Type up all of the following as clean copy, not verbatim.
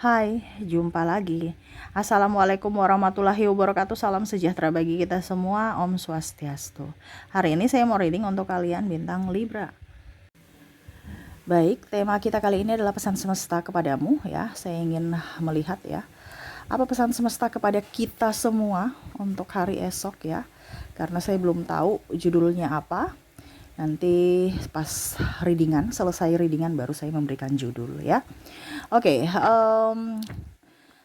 Hai, jumpa lagi. Assalamualaikum warahmatullahi wabarakatuh. Salam sejahtera bagi kita semua. Om Swastiastu. Hari ini saya mau reading untuk kalian bintang Libra. Baik, tema kita kali ini adalah pesan semesta kepadamu ya. Saya ingin melihat ya, apa pesan semesta kepada kita semua untuk hari esok ya. Karena saya belum tahu judulnya apa. Nanti pas selesai readingan baru saya memberikan judul ya. Oke,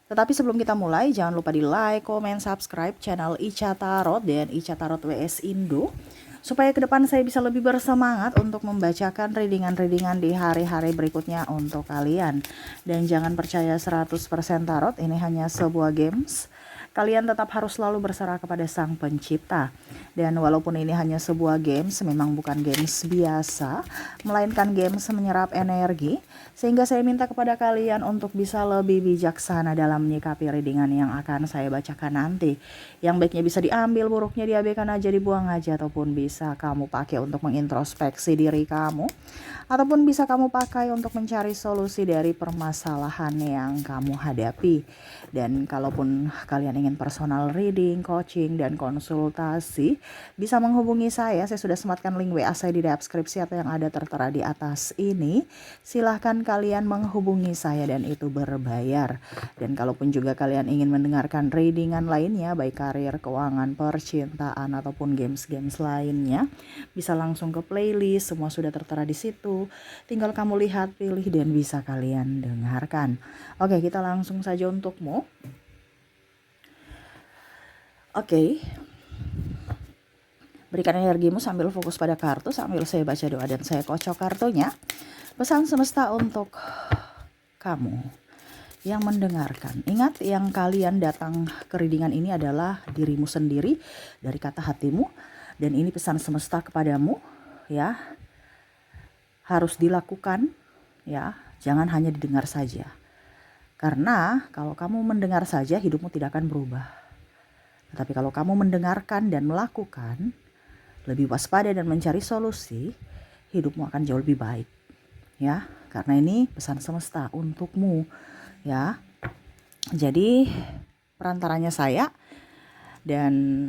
tetapi sebelum kita mulai, jangan lupa di like, comment, subscribe channel Ica Tarot dan Ica Tarot WS Indo, supaya ke depan saya bisa lebih bersemangat untuk membacakan readingan-readingan di hari-hari berikutnya untuk kalian. Dan jangan percaya 100% tarot, ini hanya sebuah games. Kalian tetap harus selalu berserah kepada Sang Pencipta. Dan walaupun ini hanya sebuah games, memang bukan games biasa, melainkan games menyerap energi, sehingga saya minta kepada kalian untuk bisa lebih bijaksana dalam menyikapi readingan yang akan saya bacakan nanti. Yang baiknya bisa diambil, buruknya diabaikan aja, dibuang aja, ataupun bisa kamu pakai untuk mengintrospeksi diri kamu, ataupun bisa kamu pakai untuk mencari solusi dari permasalahan yang kamu hadapi. Dan kalaupun kalian ingin personal reading, coaching, dan konsultasi, bisa menghubungi saya. Saya sudah sematkan link WA saya di deskripsi atau yang ada tertera di atas ini. Silahkan kalian menghubungi saya dan itu berbayar. Dan kalaupun juga kalian ingin mendengarkan readingan lainnya, baik karir, keuangan, percintaan, ataupun games-games lainnya, bisa langsung ke playlist, semua sudah tertera di situ. Tinggal kamu lihat, pilih, dan bisa kalian dengarkan. Oke, kita langsung saja untukmu. Oke. Berikan energimu sambil fokus pada kartu, sambil saya baca doa dan saya kocok kartunya. Pesan semesta untuk kamu yang mendengarkan. Ingat, yang kalian datang ke readingan ini adalah dirimu sendiri dari kata hatimu. Dan ini pesan semesta kepadamu ya. Harus dilakukan ya, jangan hanya didengar saja. Karena kalau kamu mendengar saja, hidupmu tidak akan berubah. Tetapi kalau kamu mendengarkan dan melakukan, lebih waspada dan mencari solusi, hidupmu akan jauh lebih baik. Ya, karena ini pesan semesta untukmu, ya. Jadi perantaranya saya, dan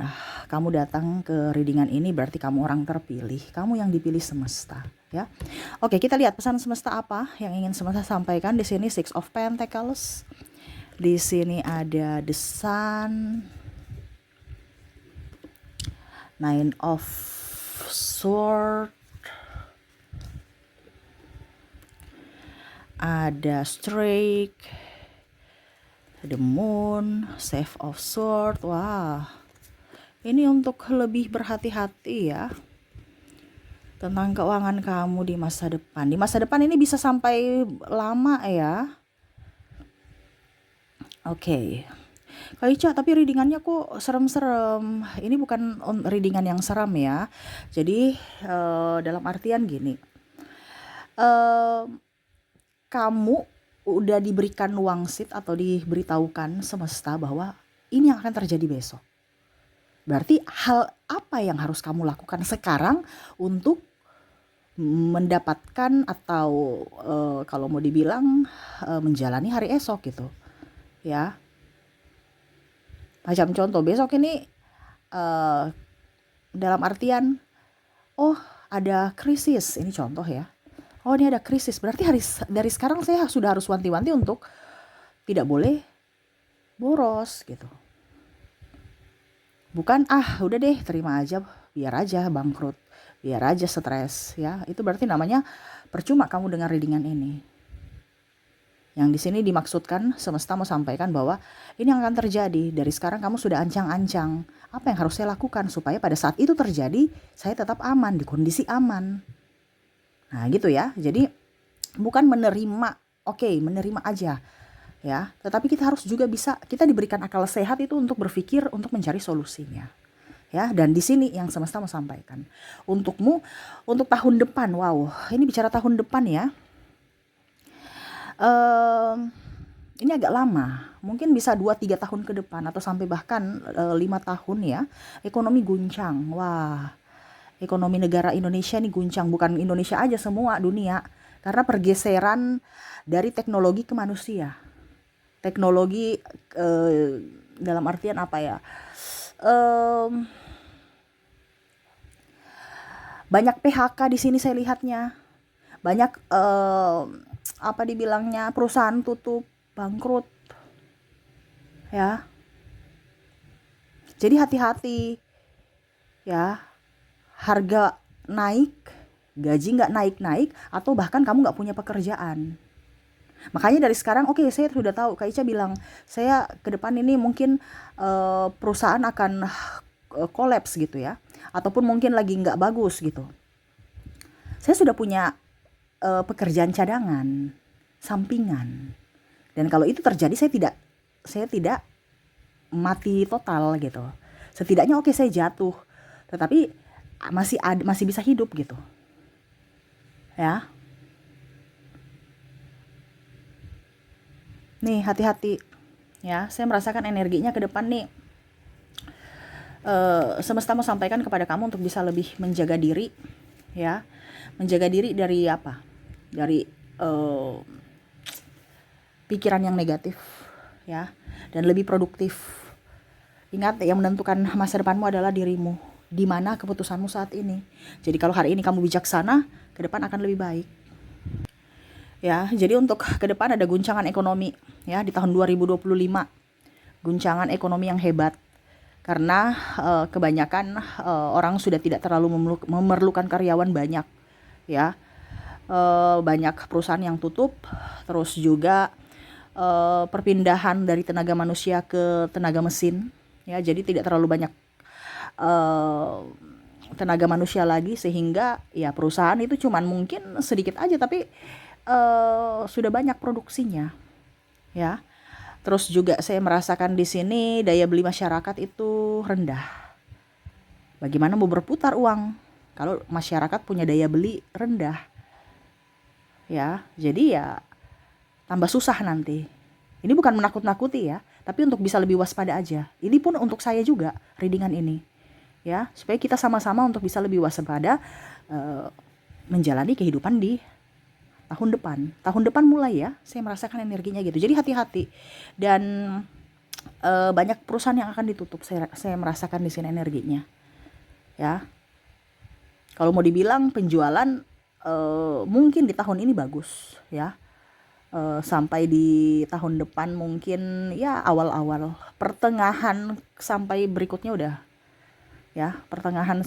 kamu datang ke readingan ini berarti kamu orang terpilih, kamu yang dipilih semesta, ya. Oke, kita lihat pesan semesta apa yang ingin semesta sampaikan. Di sini Six of Pentacles. Di sini ada The Sun, Nine of Swords, ada Strike, The Moon, Save of Swords. Wah, ini untuk lebih berhati-hati ya tentang keuangan kamu di masa depan. Di masa depan ini bisa sampai lama ya. Oke. Kak Ica, tapi readingannya kok serem-serem. Ini bukan readingan yang seram ya. Jadi dalam artian gini, kamu udah diberikan wangsit atau diberitahukan semesta bahwa ini yang akan terjadi besok. Berarti hal apa yang harus kamu lakukan sekarang untuk mendapatkan atau kalau mau dibilang menjalani hari esok gitu ya. Macam contoh, besok ini dalam artian, oh ada krisis, ini contoh ya. Oh ini ada krisis, berarti dari sekarang saya sudah harus wanti-wanti untuk tidak boleh boros gitu. Bukan udah deh terima aja, biar aja bangkrut, biar aja stres ya. Itu berarti namanya percuma kamu dengan readingan ini. Yang di sini dimaksudkan semesta mau sampaikan bahwa ini yang akan terjadi. Dari sekarang kamu sudah ancang-ancang. Apa yang harus saya lakukan supaya pada saat itu terjadi saya tetap aman, di kondisi aman. Nah gitu ya. Jadi bukan menerima, menerima aja ya. Tetapi kita harus juga kita diberikan akal sehat itu untuk berpikir, untuk mencari solusinya. Ya, dan di sini yang semesta mau sampaikan untukmu untuk tahun depan. Wow, ini bicara tahun depan ya. Ini agak lama, mungkin bisa 2-3 tahun ke depan atau sampai bahkan 5 tahun ya. Ekonomi guncang. Wah, ekonomi negara Indonesia nih guncang, bukan Indonesia aja, semua dunia, karena pergeseran dari teknologi ke manusia Teknologi dalam artian apa ya? Em, Banyak PHK di sini saya lihatnya. Banyak apa dibilangnya, perusahaan tutup, bangkrut, ya. Jadi hati-hati, ya. Harga naik, gaji nggak naik-naik, atau bahkan kamu nggak punya pekerjaan. Makanya dari sekarang, oke, saya sudah tahu, Kak Ica bilang, saya ke depan ini mungkin perusahaan akan kolaps gitu ya, ataupun mungkin lagi nggak bagus gitu. Saya sudah punya pekerjaan cadangan, sampingan. Dan kalau itu terjadi, saya tidak mati total gitu. Setidaknya oke, saya jatuh, tetapi masih bisa hidup gitu. Ya. Nih, hati-hati. Ya, saya merasakan energinya ke depan nih. Semesta mau sampaikan kepada kamu untuk bisa lebih menjaga diri, ya. Menjaga diri dari apa? Dari pikiran yang negatif, ya, dan lebih produktif. Ingat, yang menentukan masa depanmu adalah dirimu. Di mana keputusanmu saat ini. Jadi kalau hari ini kamu bijaksana, ke depan akan lebih baik. Ya, jadi untuk ke depan ada guncangan ekonomi ya di tahun 2025. Guncangan ekonomi yang hebat. Karena kebanyakan orang sudah tidak terlalu memerlukan karyawan banyak, ya. Banyak perusahaan yang tutup, terus juga perpindahan dari tenaga manusia ke tenaga mesin, ya. Jadi tidak terlalu banyak tenaga manusia lagi, sehingga ya perusahaan itu cuman mungkin sedikit aja, tapi sudah banyak produksinya, ya. Terus juga saya merasakan di sini daya beli masyarakat itu rendah. Bagaimana mau berputar uang kalau masyarakat punya daya beli rendah? Ya, jadi ya tambah susah nanti. Ini bukan menakut-nakuti ya, tapi untuk bisa lebih waspada aja. Ini pun untuk saya juga, readingan ini. Ya, supaya kita sama-sama untuk bisa lebih waspada menjalani kehidupan di tahun depan. Tahun depan mulai ya, saya merasakan energinya gitu. Jadi hati-hati. Dan banyak perusahaan yang akan ditutup. Saya merasakan di sini energinya. Ya. Kalau mau dibilang penjualan mungkin di tahun ini bagus, ya. Sampai di tahun depan mungkin ya awal-awal, pertengahan sampai berikutnya udah, ya, pertengahan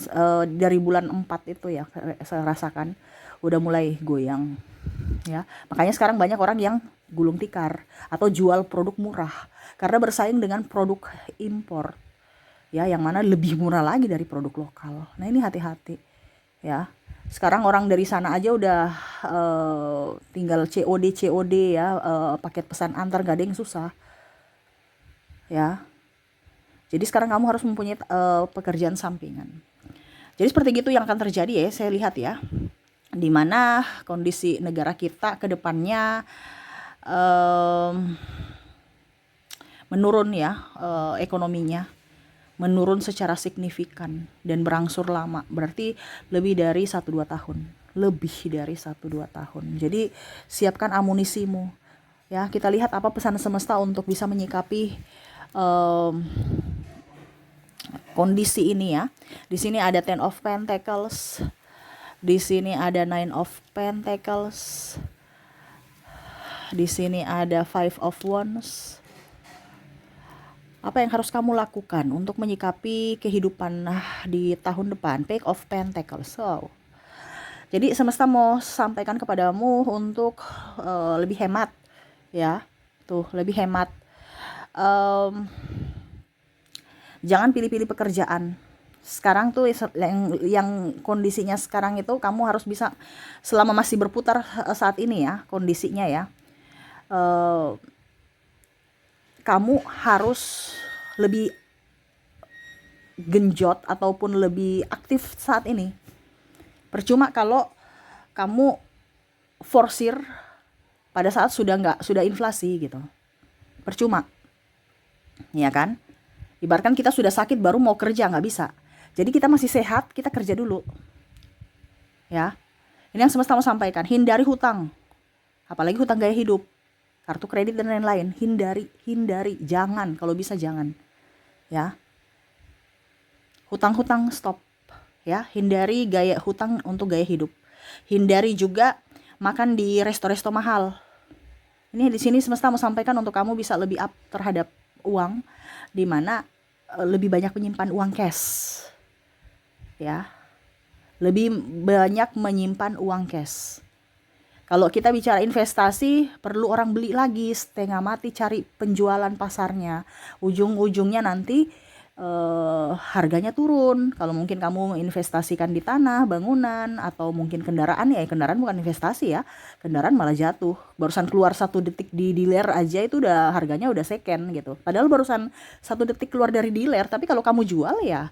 dari bulan 4 itu ya saya rasakan udah mulai goyang, ya. Makanya sekarang banyak orang yang gulung tikar atau jual produk murah karena bersaing dengan produk impor, ya, yang mana lebih murah lagi dari produk lokal. Nah, ini hati-hati, ya. Sekarang orang dari sana aja udah tinggal COD ya, paket pesan antar, gak ada yang susah, ya. Jadi sekarang kamu harus mempunyai pekerjaan sampingan. Jadi seperti itu yang akan terjadi ya, saya lihat ya. Di mana kondisi negara kita ke depannya menurun ya, ekonominya menurun secara signifikan dan berangsur lama. Berarti lebih dari 1-2 tahun. Lebih dari 1-2 tahun. Jadi siapkan amunisimu. Ya, kita lihat apa pesan semesta untuk bisa menyikapi kondisi ini ya. Di sini ada Ten of Pentacles. Di sini ada Nine of Pentacles. Di sini ada Five of Wands. Apa yang harus kamu lakukan untuk menyikapi kehidupan di tahun depan? Page of Pentacles. So, jadi semesta mau sampaikan kepadamu untuk lebih hemat, ya. Tuh, lebih hemat. Jangan pilih-pilih pekerjaan. Sekarang tuh yang kondisinya sekarang itu kamu harus bisa, selama masih berputar saat ini ya, kondisinya ya. Kamu harus lebih genjot ataupun lebih aktif saat ini. Percuma kalau kamu forsir pada saat sudah inflasi gitu. Percuma, ya kan? Ibaratkan kita sudah sakit baru mau kerja, nggak bisa. Jadi kita masih sehat, kita kerja dulu, ya. Ini yang semesta mau sampaikan. Hindari hutang, apalagi hutang gaya hidup. kartu kredit dan lain-lain. Hindari, jangan, kalau bisa jangan. Ya. Hutang-hutang stop. Ya, hindari gaya hutang untuk gaya hidup. Hindari juga makan di resto-resto mahal. Ini di sini semesta mau sampaikan untuk kamu bisa lebih up terhadap uang, di mana lebih banyak menyimpan uang cash. Ya. Lebih banyak menyimpan uang cash. Kalau kita bicara investasi, perlu orang beli lagi, setengah mati cari penjualan pasarnya. Ujung-ujungnya nanti harganya turun. Kalau mungkin kamu investasikan di tanah, bangunan, atau mungkin kendaraan, ya kendaraan bukan investasi ya, kendaraan malah jatuh. Barusan keluar 1 detik di dealer aja itu udah harganya udah second gitu. Padahal barusan 1 detik keluar dari dealer, tapi kalau kamu jual ya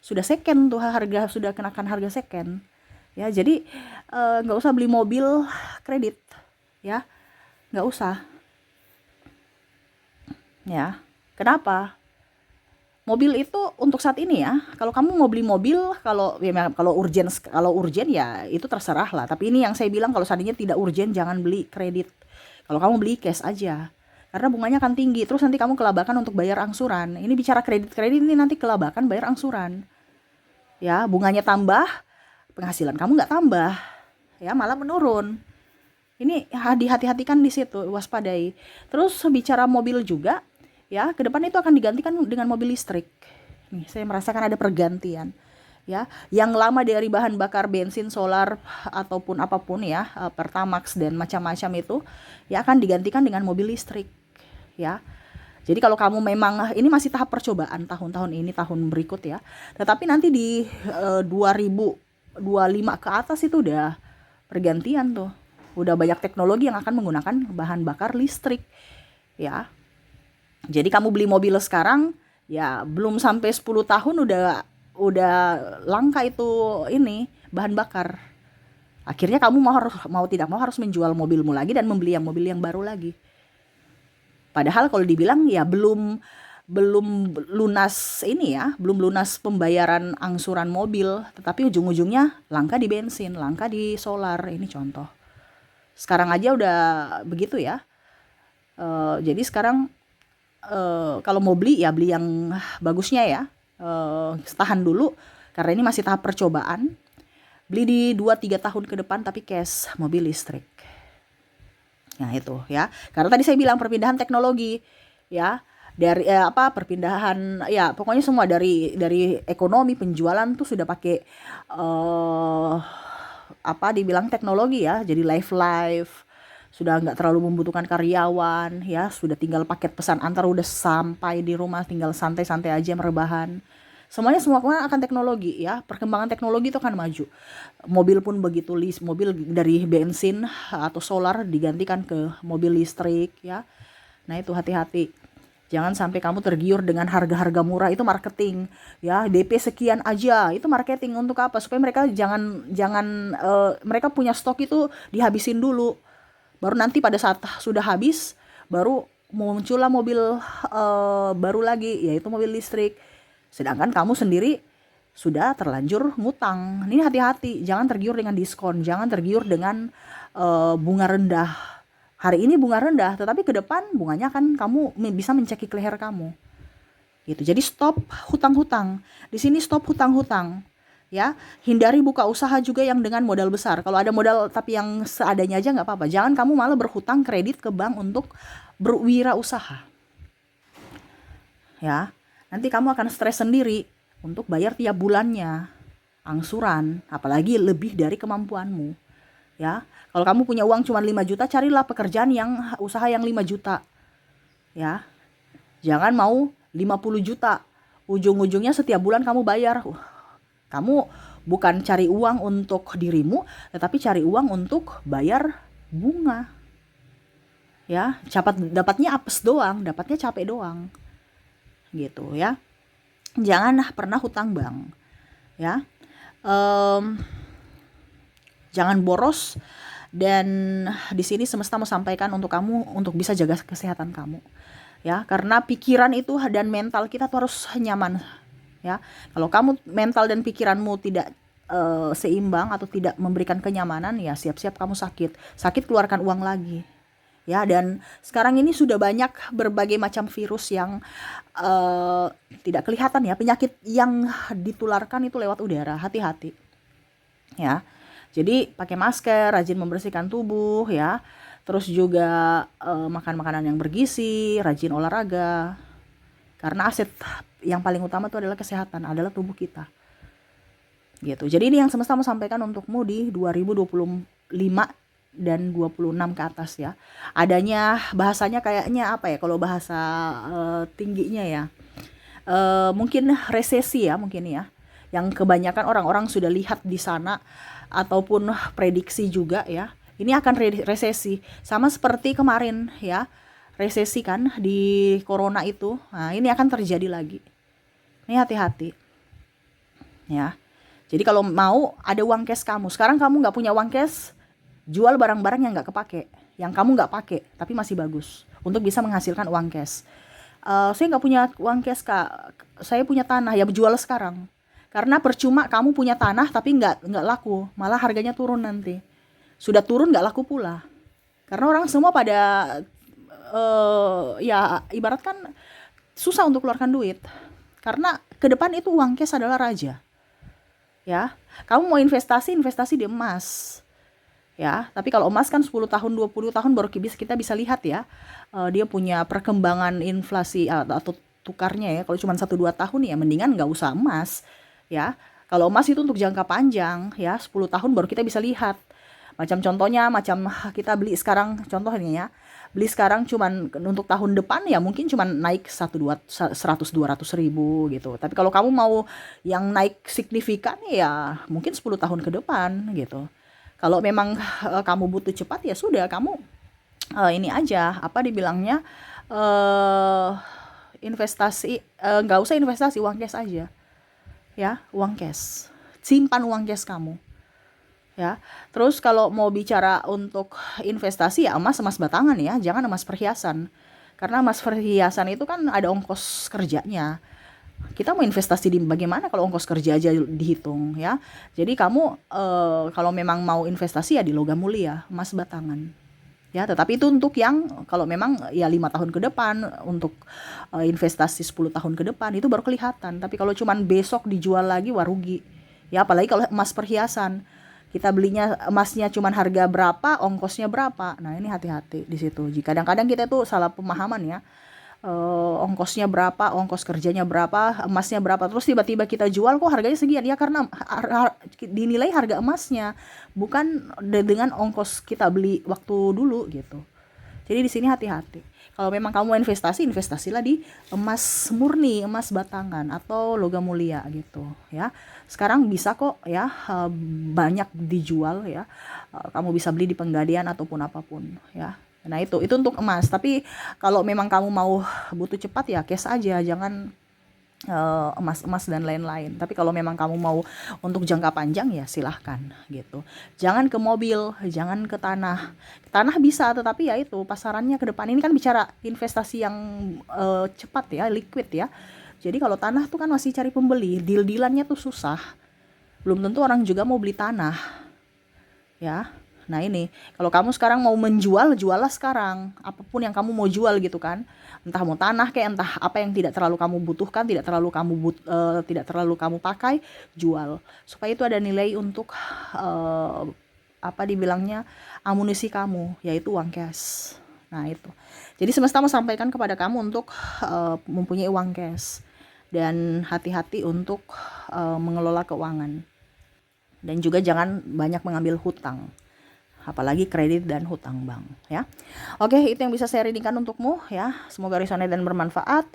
sudah second tuh, harga sudah kenakan harga second. Ya jadi nggak usah beli mobil kredit, ya nggak usah. Ya kenapa? Mobil itu untuk saat ini ya. Kalau kamu mau beli mobil, kalau urgen ya itu terserah lah. Tapi ini yang saya bilang, kalau seandainya tidak urgen jangan beli kredit. Kalau kamu beli cash aja. Karena bunganya akan tinggi. Terus nanti kamu kelabakan untuk bayar angsuran. Ini bicara kredit ini nanti kelabakan bayar angsuran. Ya, bunganya tambah, penghasilan kamu nggak tambah. Ya, malah menurun. Ini hati-hatikan di situ, waspadai. Terus bicara mobil juga, ya, ke depan itu akan digantikan dengan mobil listrik. Nih, saya merasakan ada pergantian. Ya, yang lama dari bahan bakar bensin, solar ataupun apapun ya, Pertamax dan macam-macam itu, ya akan digantikan dengan mobil listrik. Ya. Jadi kalau kamu memang, ini masih tahap percobaan tahun-tahun ini, tahun berikut ya. Tetapi nanti di 2025 ke atas itu udah pergantian tuh. Udah banyak teknologi yang akan menggunakan bahan bakar listrik. Ya. Jadi kamu beli mobil sekarang ya belum sampai 10 tahun udah langka itu ini bahan bakar. Akhirnya kamu mau tidak mau harus menjual mobilmu lagi dan membeli mobil yang baru lagi. Padahal kalau dibilang ya belum lunas ini ya, belum lunas pembayaran angsuran mobil, tetapi ujung-ujungnya langka di bensin, langka di solar. Ini contoh. Sekarang aja udah begitu ya. Jadi sekarang kalau mau beli ya beli yang bagusnya ya. Tahan dulu karena ini masih tahap percobaan. Beli di 2-3 tahun ke depan tapi cash, mobil listrik. Nah itu ya, karena tadi saya bilang perpindahan teknologi ya, dari perpindahan ya pokoknya semua dari ekonomi penjualan tuh sudah pakai dibilang teknologi ya, jadi live sudah nggak terlalu membutuhkan karyawan ya, sudah tinggal paket pesan antar udah sampai di rumah, tinggal santai-santai aja merebahan. Semua akan teknologi ya, perkembangan teknologi itu akan maju. Mobil pun begitu, mobil dari bensin atau solar digantikan ke mobil listrik ya. Nah itu hati-hati. Jangan sampai kamu tergiur dengan harga-harga murah, itu marketing ya, DP sekian aja, itu marketing untuk apa? Supaya mereka jangan mereka punya stok itu dihabisin dulu. Baru nanti pada saat sudah habis baru muncullah mobil baru lagi, yaitu mobil listrik. Sedangkan kamu sendiri sudah terlanjur ngutang. Ini hati-hati, jangan tergiur dengan diskon, jangan tergiur dengan bunga rendah. Hari ini bunga rendah, tetapi ke depan bunganya kan kamu bisa mencekik leher kamu. Gitu. Jadi stop hutang-hutang. Di sini stop hutang-hutang. Ya, hindari buka usaha juga yang dengan modal besar. Kalau ada modal tapi yang seadanya aja nggak apa-apa. Jangan kamu malah berhutang kredit ke bank untuk berwirausaha. Ya. Nanti kamu akan stres sendiri untuk bayar tiap bulannya angsuran, apalagi lebih dari kemampuanmu. Ya, kalau kamu punya uang cuma 5 juta, carilah pekerjaan yang usaha yang 5 juta. Ya. Jangan mau 50 juta. Ujung-ujungnya setiap bulan kamu bayar. Kamu bukan cari uang untuk dirimu, tetapi cari uang untuk bayar bunga. Ya, dapatnya apes doang, dapatnya capek doang. Gitu ya, jangan pernah hutang bank ya, jangan boros. Dan di sini semesta mau sampaikan untuk kamu untuk bisa jaga kesehatan kamu ya, karena pikiran itu dan mental kita tuh harus nyaman ya. Kalau kamu mental dan pikiranmu tidak seimbang atau tidak memberikan kenyamanan, ya siap-siap kamu sakit keluarkan uang lagi ya. Dan sekarang ini sudah banyak berbagai macam virus yang tidak kelihatan ya, penyakit yang ditularkan itu lewat udara. Hati-hati ya. Jadi pakai masker, rajin membersihkan tubuh ya. Terus juga makan makanan yang bergizi, rajin olahraga. Karena aset yang paling utama itu adalah kesehatan, adalah tubuh kita. Gitu. Jadi ini yang semesta mau sampaikan untukmu di 2025 dan 26 ke atas ya. Adanya bahasanya kayaknya apa ya, kalau bahasa tingginya ya. Mungkin resesi ya, mungkin ya. Yang kebanyakan orang-orang sudah lihat di sana ataupun prediksi juga ya. Ini akan resesi sama seperti kemarin ya. Resesi kan di corona itu. Nah, ini akan terjadi lagi. Ini hati-hati. Ya. Jadi kalau mau ada uang cash kamu. Sekarang kamu nggak punya uang cash, jual barang-barang yang nggak kepake, yang kamu nggak pakai tapi masih bagus untuk bisa menghasilkan uang cash. Saya nggak punya uang cash kak, saya punya tanah, ya jual sekarang. Karena percuma kamu punya tanah tapi nggak laku, malah harganya turun nanti. Sudah turun nggak laku pula. Karena orang semua pada ya ibarat kan susah untuk keluarkan duit. Karena ke depan itu uang cash adalah raja. Ya, kamu mau investasi di emas. Ya, tapi kalau emas kan 10 tahun 20 tahun baru kita bisa lihat ya. Dia punya perkembangan inflasi atau tukarnya ya. Kalau cuma 1-2 tahun ya mendingan nggak usah emas. Ya, kalau emas itu untuk jangka panjang ya, 10 tahun baru kita bisa lihat. Macam contohnya, macam kita beli sekarang, contohnya ya, beli sekarang cuman untuk tahun depan ya mungkin cuman naik 100-200 ribu gitu. Tapi kalau kamu mau yang naik signifikan ya mungkin 10 tahun ke depan gitu. Kalau memang kamu butuh cepat ya sudah, kamu ini aja, apa dibilangnya, investasi, nggak usah investasi, uang cash aja. Ya, uang cash. Simpan uang cash kamu. Ya. Terus kalau mau bicara untuk investasi ya emas batangan ya, jangan emas perhiasan. Karena emas perhiasan itu kan ada ongkos kerjanya. Kita mau investasi di bagaimana kalau ongkos kerja aja dihitung ya. Jadi kamu kalau memang mau investasi ya di logam mulia, emas batangan. Ya, tetapi itu untuk yang kalau memang ya 5 tahun ke depan, untuk investasi 10 tahun ke depan itu baru kelihatan. Tapi kalau cuman besok dijual lagi wah rugi. Ya, apalagi kalau emas perhiasan. Kita belinya emasnya cuman harga berapa, ongkosnya berapa. Nah, ini hati-hati di situ. Jika kadang-kadang kita tuh salah pemahaman ya. Ongkosnya berapa, ongkos kerjanya berapa, emasnya berapa, terus tiba-tiba kita jual kok harganya sekian ya, karena dinilai harga emasnya bukan dengan ongkos kita beli waktu dulu gitu. Jadi di sini hati-hati. Kalau memang kamu investasilah di emas murni, emas batangan atau logam mulia gitu ya. Sekarang bisa kok ya, banyak dijual ya. Kamu bisa beli di Penggadian ataupun apapun ya. Nah itu untuk emas. Tapi kalau memang kamu mau butuh cepat ya cash aja, jangan emas dan lain-lain. Tapi kalau memang kamu mau untuk jangka panjang ya silahkan gitu. Jangan ke mobil, jangan ke tanah. Tanah bisa, tetapi ya itu pasarannya ke depan. Ini kan bicara investasi yang cepat ya, liquid ya. Jadi kalau tanah tuh kan masih cari pembeli, deal-dealannya tuh susah. Belum tentu orang juga mau beli tanah ya. Nah ini, kalau kamu sekarang mau menjual, juallah sekarang. Apapun yang kamu mau jual gitu kan. Entah mau tanah kayak, entah apa yang tidak terlalu kamu butuhkan, tidak terlalu kamu pakai, jual. Supaya itu ada nilai untuk apa dibilangnya, amunisi kamu, yaitu uang cash. Nah itu. Jadi semesta mau sampaikan kepada kamu untuk mempunyai uang cash. Dan hati-hati untuk mengelola keuangan. Dan juga jangan banyak mengambil hutang. Apalagi kredit dan hutang bank ya. Oke, itu yang bisa saya readingkan untukmu ya. Semoga resonate dan bermanfaat.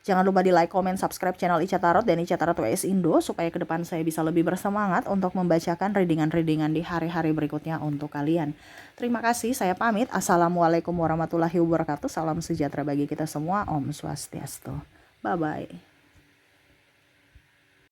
Jangan lupa di like, comment, subscribe channel Ica Tarot dan Ica Tarot WS Indo supaya ke depan saya bisa lebih bersemangat untuk membacakan readingan-readingan di hari-hari berikutnya untuk kalian. Terima kasih, saya pamit. Assalamualaikum warahmatullahi wabarakatuh. Salam sejahtera bagi kita semua. Om Swastiastu. Bye bye.